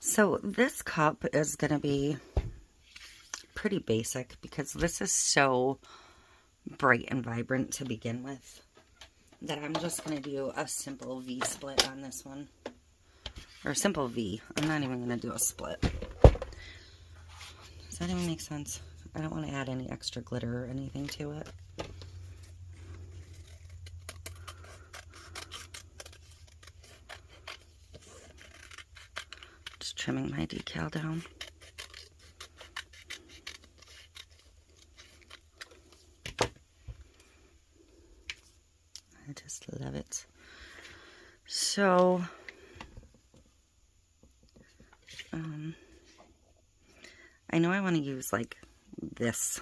So this cup is going to be pretty basic because this is so bright and vibrant to begin with that I'm just going to do a simple V split on this one. Or a simple V. I'm not even going to do a split. Does that even make sense? I don't want to add any extra glitter or anything to it. Just trimming my decal down. I just love it. So, I know I want to use like this,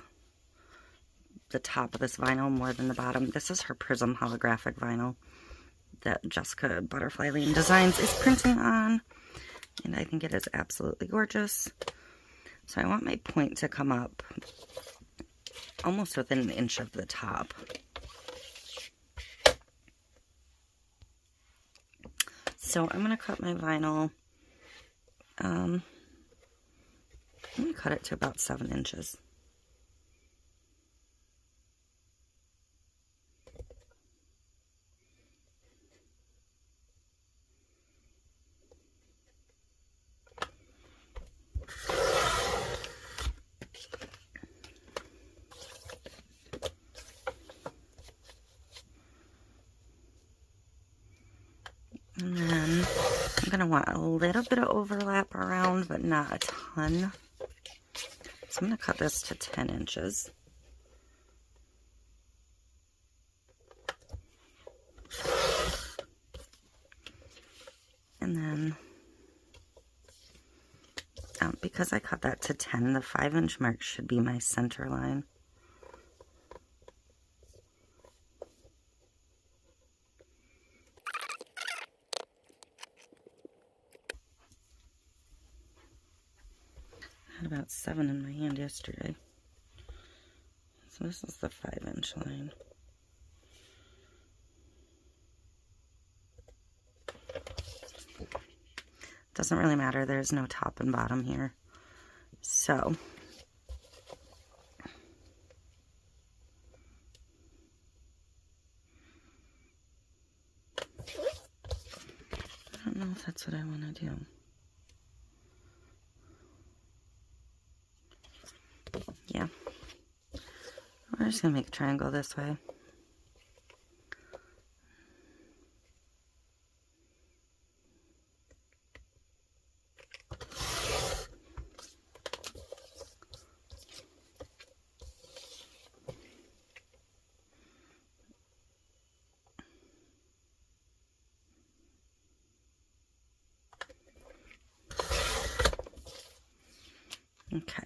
the top of this vinyl more than the bottom. This is her Prism holographic vinyl that Jessica Butterfly Lane Designs is printing on. And I think it is absolutely gorgeous. So I want my point to come up almost within an inch of the top. So I'm going to cut my vinyl. I'm going to cut it to about 7 inches. And then I'm going to want a little bit of overlap around, but not a ton. So I'm going to cut this to 10 inches. And then, because I cut that to 10, the 5-inch mark should be my center line. I had about 7 in my hand yesterday. So this is the 5-inch line. Doesn't really matter, there's no top and bottom here. So, I don't know if that's what I want to do. Yeah. We're just going to make a triangle this way. Okay.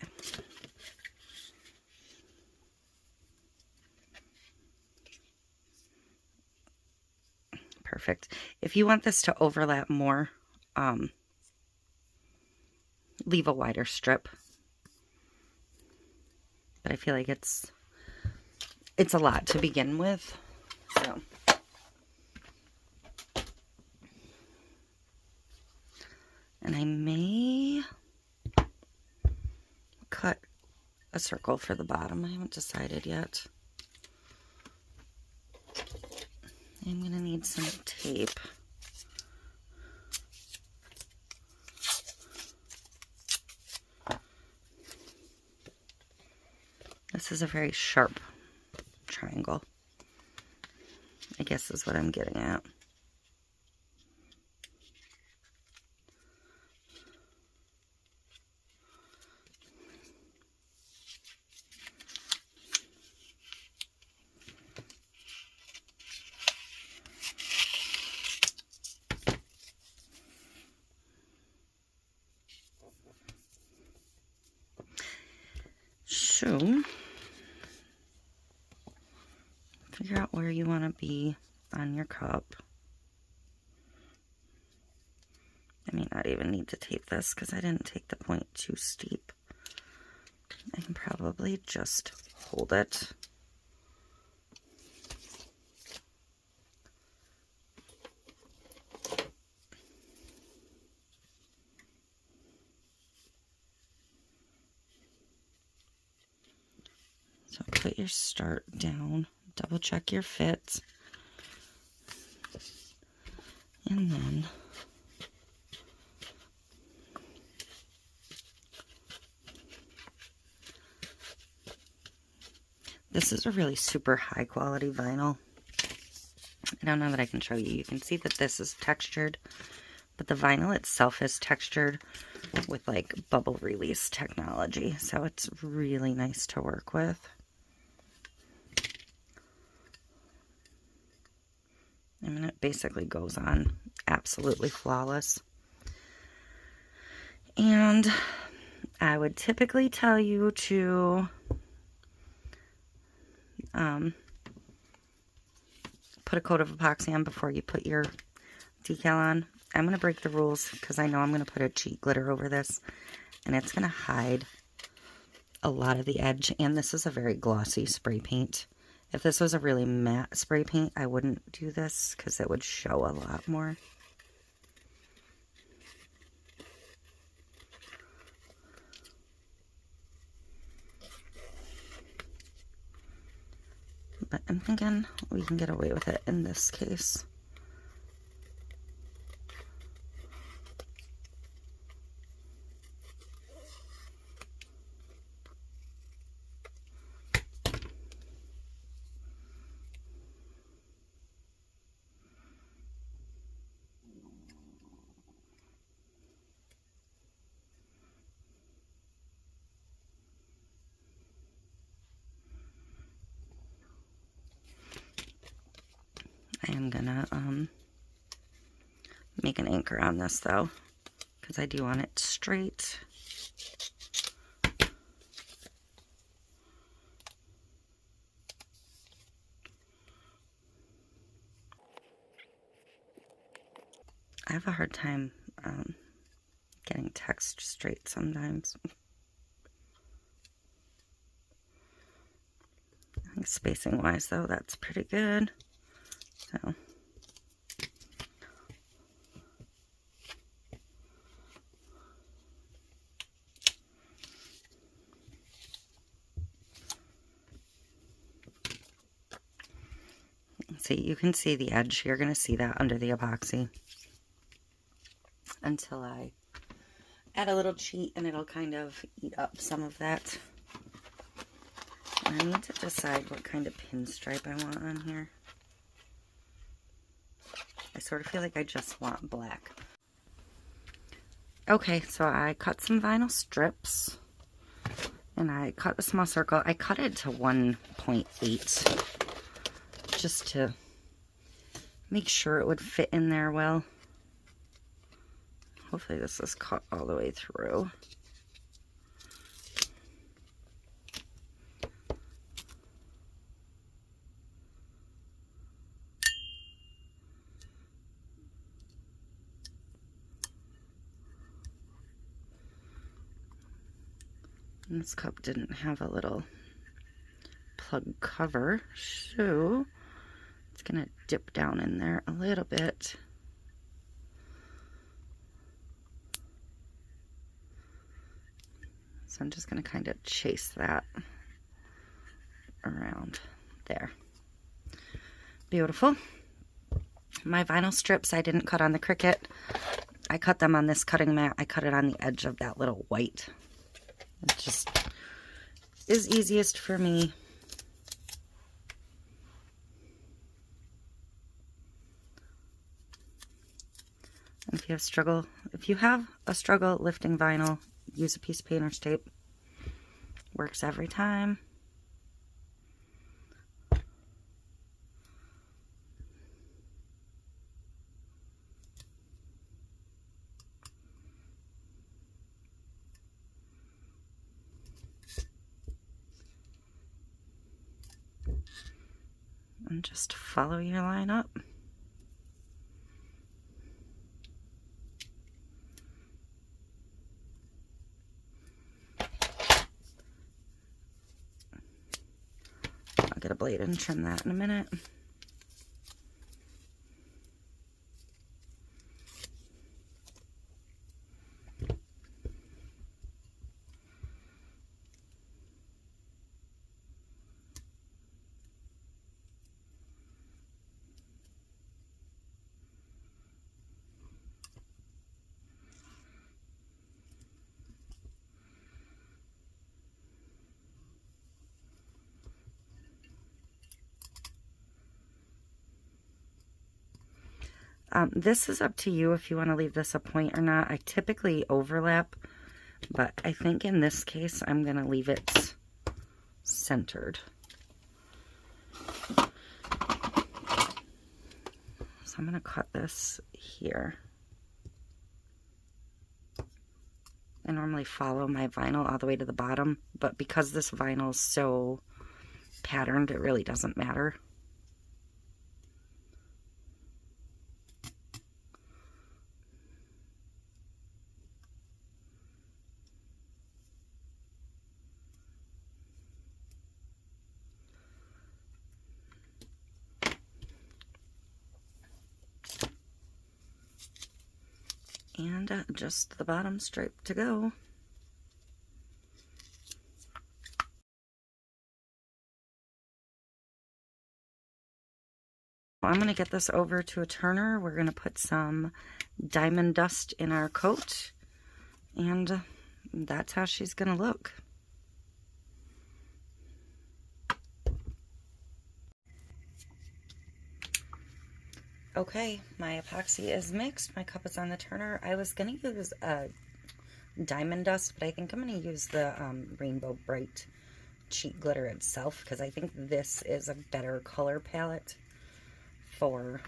Perfect. If you want this to overlap more, leave a wider strip. But I feel like it's a lot to begin with. So and I may cut a circle for the bottom. I haven't decided yet. I'm going to need some tape. This is a very sharp triangle, I guess is what I'm getting at. So, figure out where you want to be on your cup. I may not even need to tape this because I didn't take the point too steep. I can probably just hold it. So put your start down, double check your fit, and then this is a really super high quality vinyl. I don't know that I can show you. You can see that this is textured, but the vinyl itself is textured with like bubble release technology. So it's really nice to work with. I mean, it basically goes on absolutely flawless. And I would typically tell you to put a coat of epoxy on before you put your decal on. I'm going to break the rules because I know I'm going to put a cheat glitter over this, and it's going to hide a lot of the edge. And this is a very glossy spray paint. If this was a really matte spray paint, I wouldn't do this because it would show a lot more. But I'm thinking we can get away with it in this case. I am gonna make an anchor on this though, because I do want it straight. I have a hard time getting text straight sometimes. I think spacing wise though, that's pretty good. So see, you can see the edge. You're going to see that under the epoxy until I add a little cheat, and it'll kind of eat up some of that. And I need to decide what kind of pinstripe I want on here. I sort of feel like I just want black. Okay, so I cut some vinyl strips, and I cut a small circle. I cut it to 1.8 just to make sure it would fit in there well. Hopefully this is cut all the way through. And this cup didn't have a little plug cover, so it's gonna dip down in there a little bit. So I'm just gonna kind of chase that around there. Beautiful. My vinyl strips I didn't cut on the Cricut. I cut them on this cutting mat. I cut it on the edge of that little white. It just is easiest for me. And if you have a struggle lifting vinyl, use a piece of painter's tape. Works every time. And just follow your line up. I'll get a blade and trim that in a minute. This is up to you if you want to leave this a point or not. I typically overlap, but I think in this case I'm going to leave it centered. So I'm going to cut this here. I normally follow my vinyl all the way to the bottom, but because this vinyl is so patterned, it really doesn't matter. And just the bottom stripe to go. I'm going to get this over to a turner. We're going to put some diamond dust in our coat, and that's how she's going to look. Okay, my epoxy is mixed. My cup is on the turner. I was going to use diamond dust, but I think I'm going to use the Rainbow Bright cheat glitter itself, because I think this is a better color palette for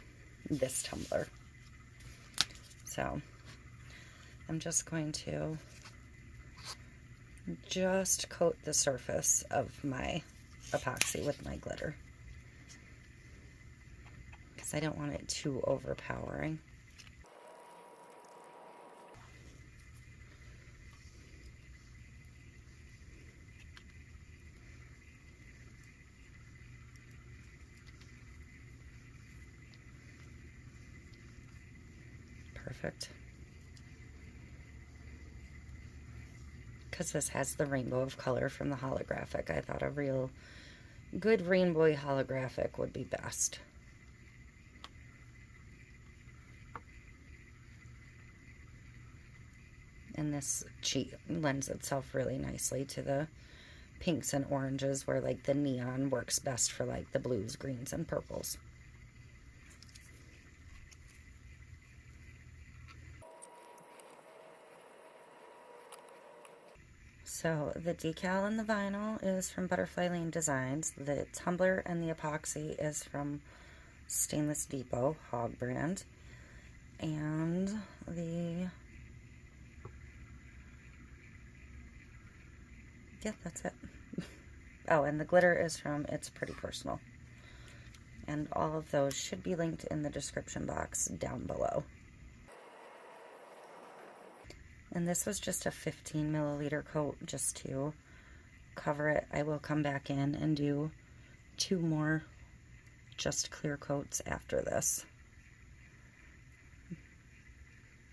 this tumbler. So I'm just going to just coat the surface of my epoxy with my glitter, because I don't want it too overpowering. Perfect. Because this has the rainbow of color from the holographic, I thought a real good rainbow holographic would be best. And this cheat lends itself really nicely to the pinks and oranges, where like the neon works best for like the blues, greens, and purples. So the decal and the vinyl is from Butterfly Lane Designs. The tumbler and the epoxy is from Stainless Depot, Hog brand. And yeah, that's it. Oh, and the glitter is from It's Pretty Personal. And all of those should be linked in the description box down below. And this was just a 15 milliliter coat just to cover it. I will come back in and do 2 more just clear coats after this.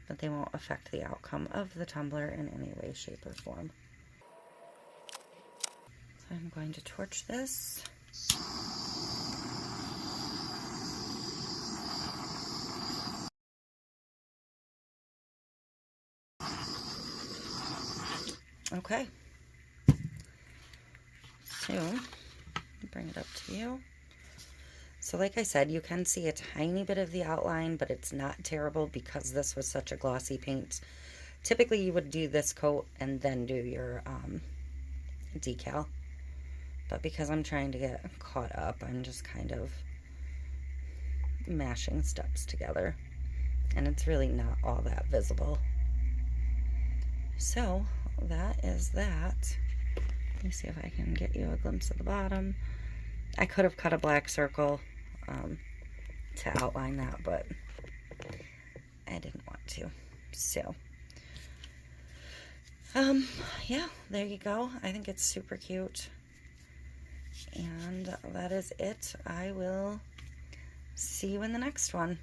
But they won't affect the outcome of the tumbler in any way, shape, or form. So I'm going to torch this. Okay, so bring it up to you. So like I said, you can see a tiny bit of the outline, but it's not terrible because this was such a glossy paint. Typically you would do this coat and then do your decal, but because I'm trying to get caught up, I'm just kind of mashing steps together, and it's really not all that visible. So that is that. Let me see if I can get you a glimpse of the bottom. I could have cut a black circle to outline that, but I didn't want to. So yeah, there you go. I think it's super cute, and that is it. I will see you in the next one.